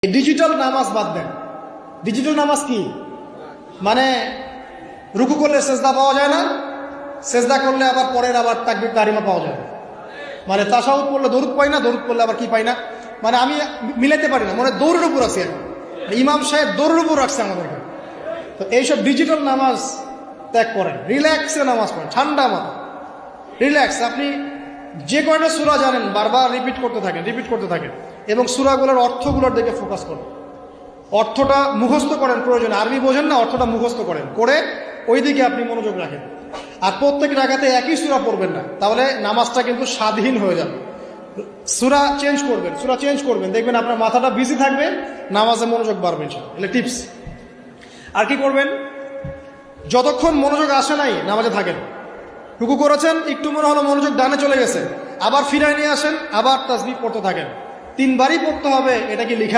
Digital নামাজ বাদ দেন। Digital নামাজ কি মানে? রুকু করলে সেজদা পাওয়া যায় না, সেজদা করলে আবার পরের আবার তাকবীর তাহরিমা পাওয়া যায় না, মানে তাশাহুদ পড়লে দরুদ পাই না, দরুদ পড়লে আবার কি পাই না, মানে আমি মিলাতে পারি না, মানে দৌড়ের উপর আছি এখন। ইমাম সাহেব দৌড়ের উপর রাখছে আমাদেরকে। তো এইসব ডিজিটাল নামাজ ত্যাগ করেন, রিল্যাক্সে নামাজ পড়েন, ঠান্ডা মাথা, রিল্যাক্স। আপনি যে কয়টা সূরা জানেন বারবার রিপিট করতে থাকেন এবং সূরাগুলোর অর্থগুলোর দিকে ফোকাস করেন। অর্থটা মুখস্থ করেন, প্রয়োজনে আরবি বোঝেন না, অর্থটা মুখস্থ করেন, করে ওই দিকে আপনি মনোযোগ রাখেন। আর প্রত্যেক রাকাতে একই সূরা পড়বেন না, তাহলে নামাজটা কিন্তু স্বাধীন হয়ে যাবে। সূরা চেঞ্জ করবেন, দেখবেন আপনার মাথাটা বিজি থাকবে, নামাজে মনোযোগ বাড়বে ইনশাআল্লাহ। এগুলো টিপস। আর কি করবেন? যতক্ষণ মনোযোগ আসে নাই নামাজে থাকেন। রুকু করেছেন, একটু মনে হলো মনোযোগ ডানে চলে গেছে, আবার ফিরায় নিয়ে আসেন, আবার তাসবিহ পড়তে থাকেন। 3 বারই পড়তে হবে, এটা কি লিখা